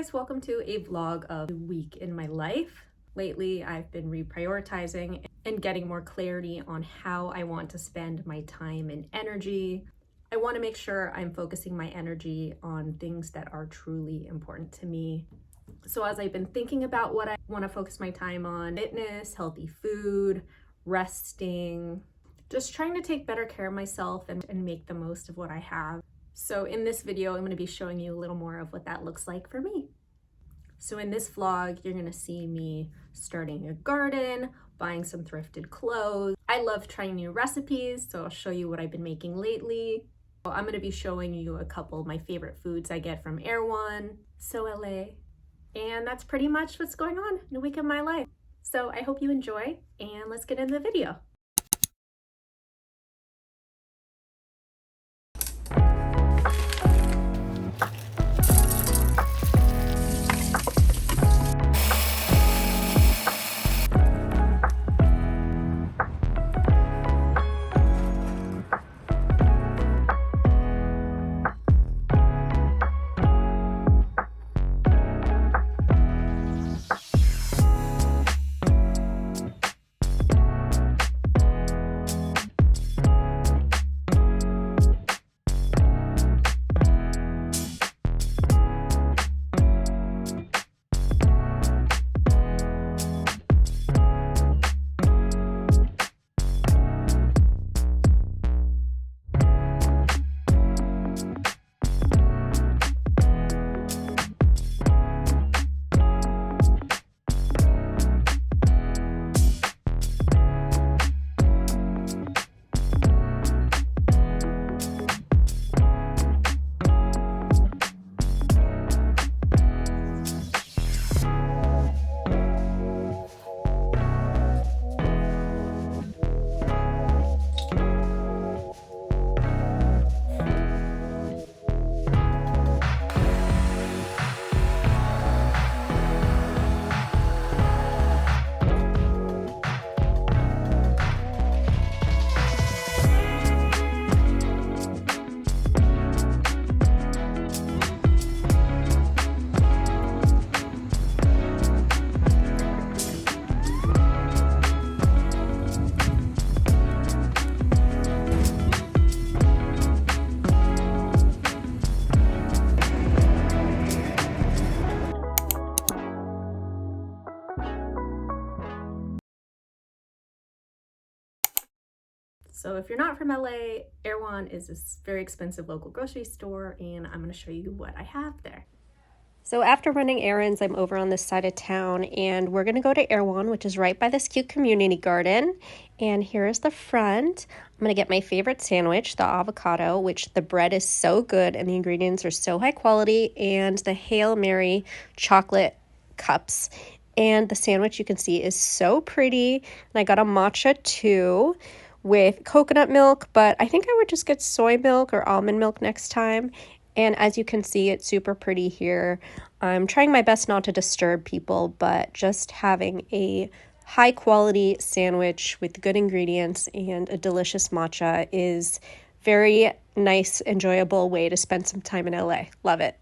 guys, welcome to a vlog of a week in my life. Lately, I've been reprioritizing and getting more clarity on how I want to spend my time and energy. I want to make sure I'm focusing my energy on things that are truly important to me. So as I've been thinking about what I want to focus my time on, fitness, healthy food, resting, just trying to take better care of myself and make the most of what I have. So in this video, I'm going to be showing you a little more of what that looks like for me. So in this vlog, you're going to see me starting a garden, buying some thrifted clothes. I love trying new recipes, so I'll show you what I've been making lately. I'm going to be showing you a couple of my favorite foods I get from Erewhon, so LA. And that's pretty much what's going on in a week of my life. So I hope you enjoy, and let's get into the video. So if you're not from LA, Erewhon is this very expensive local grocery store, and I'm going to show you what I have there. So after running errands, I'm over on this side of town, and we're going to go to Erewhon, which is right by this cute community garden. And here is the front. I'm going to get my favorite sandwich, the avocado, which the bread is so good and the ingredients are so high quality, and the Hail Mary chocolate cups. And the sandwich, you can see, is so pretty. And I got a matcha too, with coconut milk, but I think I would just get soy milk or almond milk next time. And as you can see, it's super pretty here. I'm trying my best not to disturb people, but just having a high quality sandwich with good ingredients and a delicious matcha is very nice, enjoyable way to spend some time in LA. Love it.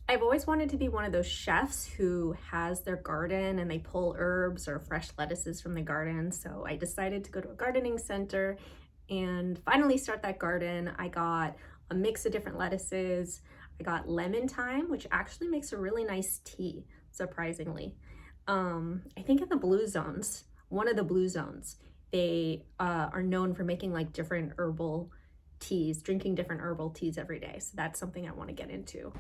I've always wanted to be one of those chefs who has their garden and they pull herbs or fresh lettuces from the garden. So I decided to go to a gardening center and finally start that garden. I got a mix of different lettuces. I got lemon thyme, which actually makes a really nice tea, surprisingly. I think in the blue zones, one of the blue zones, they are known for making like different herbal teas, drinking different herbal teas every day. So that's something I want to get into.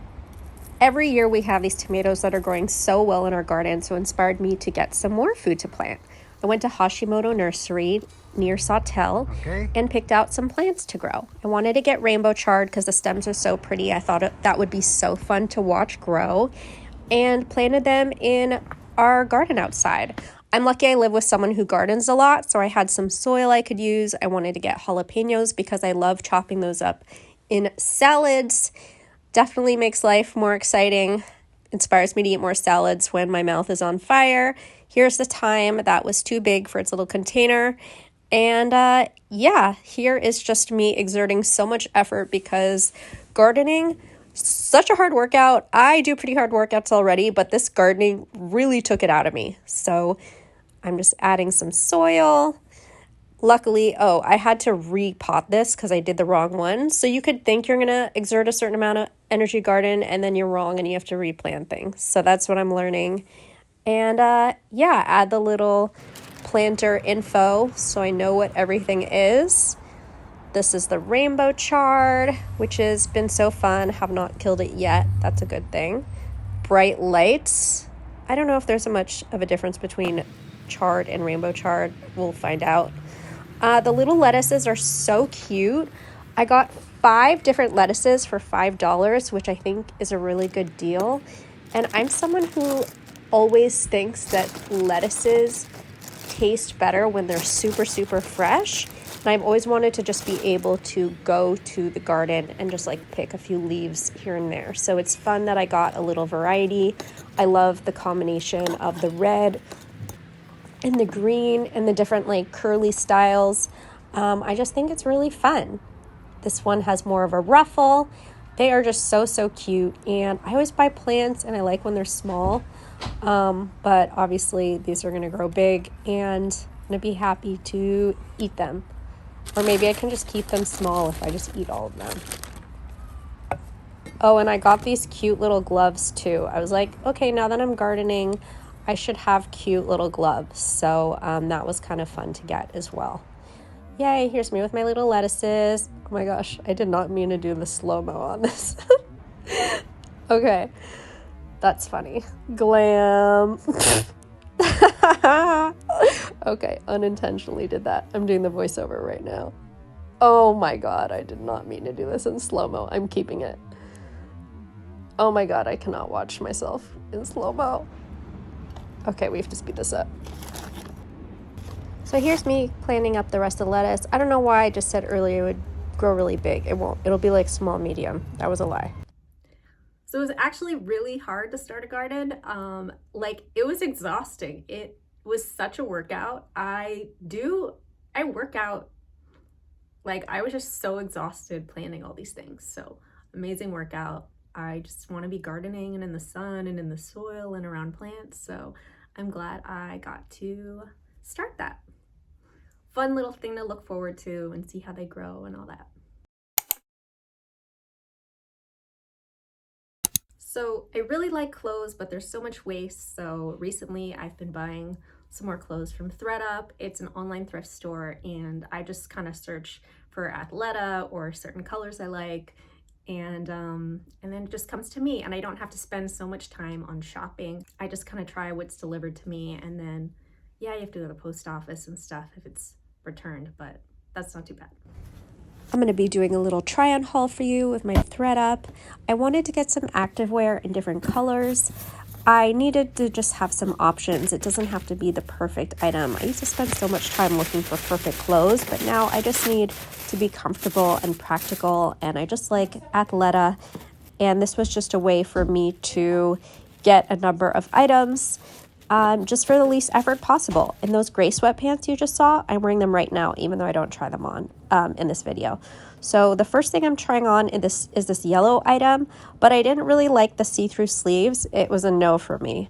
Every year we have these tomatoes that are growing so well in our garden, so it inspired me to get some more food to plant. I went to Hashimoto Nursery near Sawtell and picked out some plants to grow. I wanted to get rainbow chard because the stems are so pretty. I thought that would be so fun to watch grow, and planted them in our garden outside. I'm lucky I live with someone who gardens a lot, so I had some soil I could use. I wanted to get jalapenos because I love chopping those up in salads. Definitely makes life more exciting. Inspires me to eat more salads when my mouth is on fire. Here's the thyme that was too big for its little container. And yeah, here is just me exerting so much effort because gardening, such a hard workout. I do pretty hard workouts already, but this gardening really took it out of me. So I'm just adding some soil. Luckily, I had to repot this because I did the wrong one. So you could think you're going to exert a certain amount of energy garden and then you're wrong and you have to replant things. So that's what I'm learning. And yeah, add the little planter info so I know what everything is. This is the rainbow chard, which has been so fun. Have not killed it yet. That's a good thing. Bright lights. I don't know if there's much of a difference between chard and rainbow chard. We'll find out. The little lettuces are so cute. I got 5 different lettuces for $5, which I think is a really good deal. And I'm someone who always thinks that lettuces taste better when they're super, super fresh. And I've always wanted to just be able to go to the garden and just like pick a few leaves here and there. So it's fun that I got a little variety. I love the combination of the red and the green and the different like curly styles. I just think it's really fun. This one has more of a ruffle. They are just so, so cute. And I always buy plants and I like when they're small. But obviously these are going to grow big and I'm going to be happy to eat them. Or maybe I can just keep them small if I just eat all of them. Oh, and I got these cute little gloves too. I was like, okay, now that I'm gardening, I should have cute little gloves. So that was kind of fun to get as well. Yay, here's me with my little lettuces. Oh my gosh, I did not mean to do the slow-mo on this. Okay, that's funny. Glam. Okay, unintentionally did that. I'm doing the voiceover right now. Oh my god, I did not mean to do this in slow-mo. I'm keeping it. Oh my god, I cannot watch myself in slow-mo. Okay, we have to speed this up. So here's me planting up the rest of the lettuce. I don't know why I just said earlier it would grow really big. It won't. It'll be like small, medium. That was a lie. So it was actually really hard to start a garden. It was exhausting. It was such a workout. I work out. Like, I was just so exhausted planning all these things. So amazing workout. I just want to be gardening and in the sun and in the soil and around plants. So I'm glad I got to start that. Fun little thing to look forward to and see how they grow and all that. So I really like clothes, but there's so much waste. So recently I've been buying some more clothes from ThredUp. It's an online thrift store and I just kind of search for Athleta or certain colors I like. And then it just comes to me and I don't have to spend so much time on shopping. I just kind of try what's delivered to me and then, yeah, you have to go to the post office and stuff if it's returned, but that's not too bad. I'm going to be doing a little try on haul for you with my ThredUp. I wanted to get some activewear in different colors. I needed to just have some options. It doesn't have to be the perfect item. I used to spend so much time looking for perfect clothes, but now I just need to be comfortable and practical, and I just like Athleta, and this was just a way for me to get a number of items just for the least effort possible. And those gray sweatpants you just saw, I'm wearing them right now, even though I don't try them on in this video. So the first thing I'm trying on is this yellow item, but I didn't really like the see-through sleeves. It was a no for me.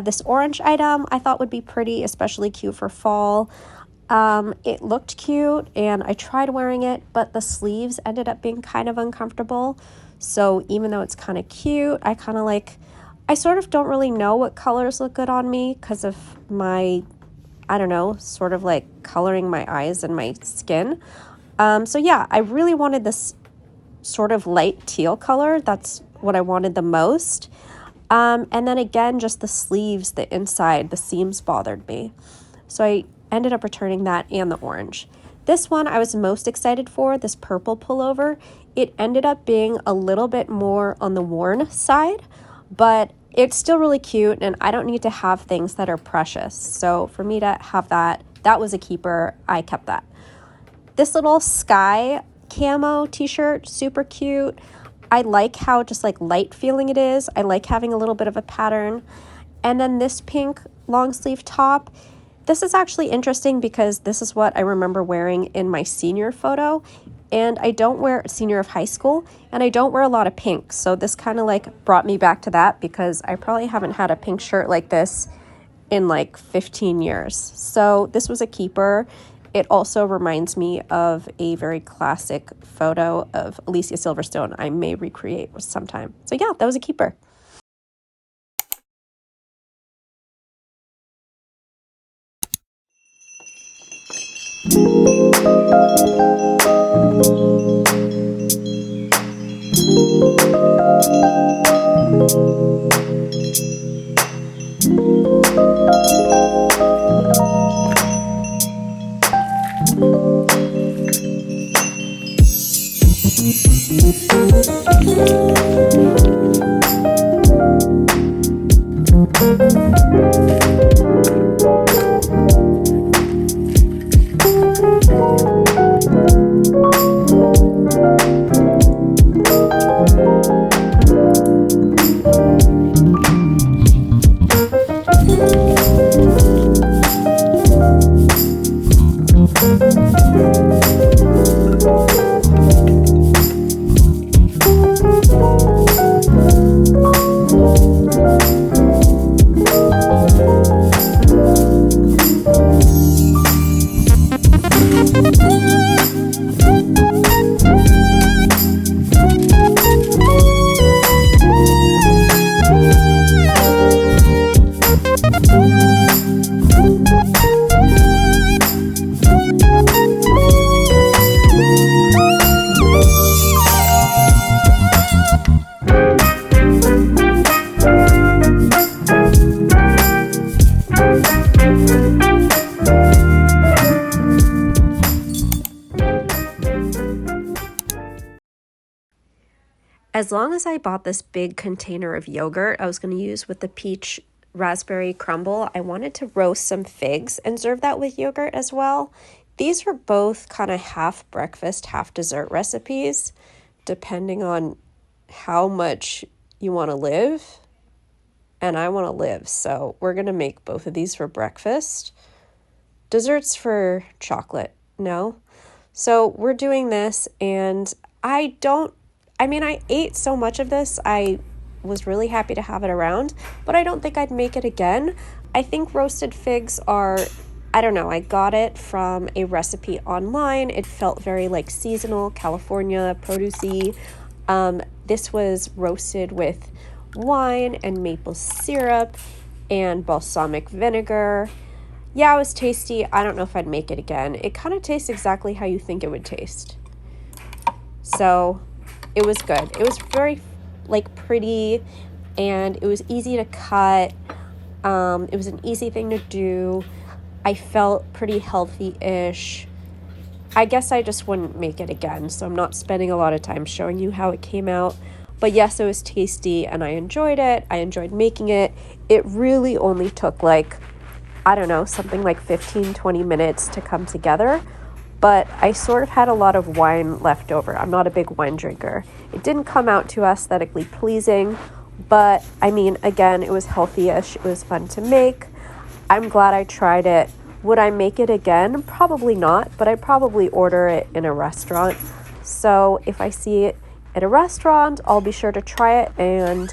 This orange item I thought would be pretty, especially cute for fall. It looked cute and I tried wearing it, but the sleeves ended up being kind of uncomfortable. So even though it's kind of cute, I sort of don't really know what colors look good on me because of my, I don't know, sort of like coloring my eyes and my skin. So yeah, I really wanted this sort of light teal color. That's what I wanted the most. And then again, just the sleeves, the inside, the seams bothered me. So I ended up returning that and the orange. This one I was most excited for, this purple pullover. It ended up being a little bit more on the worn side, but it's still really cute and I don't need to have things that are precious. So for me to have that was a keeper. I kept that. This little sky camo t-shirt, super cute. I like how just like light feeling it is. I like having a little bit of a pattern. And then this pink long sleeve top, This is actually interesting because this is what I remember wearing in my senior photo, and I don't wear senior of high school, and I don't wear a lot of pink. So this kind of like brought me back to that because I probably haven't had a pink shirt like this in like 15 years. So this was a keeper. It also reminds me of a very classic photo of Alicia Silverstone I may recreate sometime. So yeah, that was a keeper. As long as I bought this big container of yogurt I was going to use with the peach raspberry crumble, I wanted to roast some figs and serve that with yogurt as well. These were both kind of half breakfast, half dessert recipes, depending on how much you want to live. And I want to live, so we're going to make both of these for breakfast. Desserts for chocolate, no. So we're doing this, and I ate so much of this, I was really happy to have it around, but I don't think I'd make it again. I think roasted figs are, I don't know, I got it from a recipe online. It felt very like seasonal, California, produce-y. This was roasted with wine and maple syrup and balsamic vinegar. Yeah, it was tasty. I don't know if I'd make it again. It kind of tastes exactly how you think it would taste. So it was good. It was very like pretty, and it was easy to cut. It was an easy thing to do. I felt pretty healthy-ish. I guess I just wouldn't make it again, so I'm not spending a lot of time showing you how it came out. But yes, it was tasty, and I enjoyed it. I enjoyed making it. It really only took like, I don't know, something like 15-20 minutes to come together. But I sort of had a lot of wine left over. I'm not a big wine drinker. It didn't come out too aesthetically pleasing, but I mean, again, it was healthy-ish. It was fun to make. I'm glad I tried it. Would I make it again? Probably not, but I'd probably order it in a restaurant. So if I see it at a restaurant, I'll be sure to try it and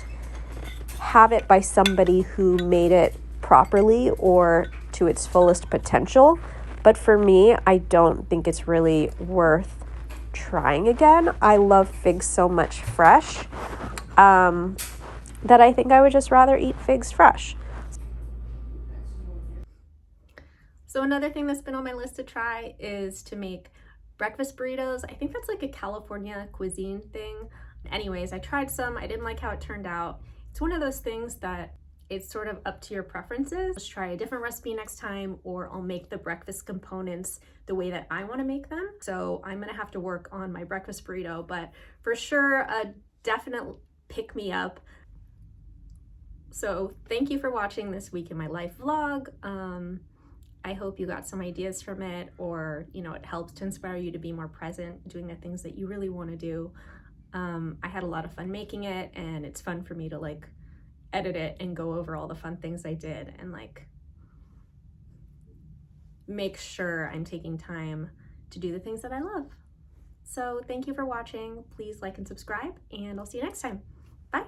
have it by somebody who made it properly or to its fullest potential. But for me, I don't think it's really worth trying again. I love figs so much fresh that I think I would just rather eat figs fresh. So another thing that's been on my list to try is to make breakfast burritos. I think that's like a California cuisine thing. Anyways, I tried some. I didn't like how it turned out. It's one of those things that it's sort of up to your preferences. Just try a different recipe next time, or I'll make the breakfast components the way that I want to make them. So I'm gonna have to work on my breakfast burrito, but for sure a definite pick me up. So thank you for watching this week in my life vlog. I hope you got some ideas from it, or it helps to inspire you to be more present doing the things that you really want to do. I had a lot of fun making it, and it's fun for me to like edit it and go over all the fun things I did and like make sure I'm taking time to do the things that I love. So thank you for watching. Please like and subscribe, and I'll see you next time. Bye.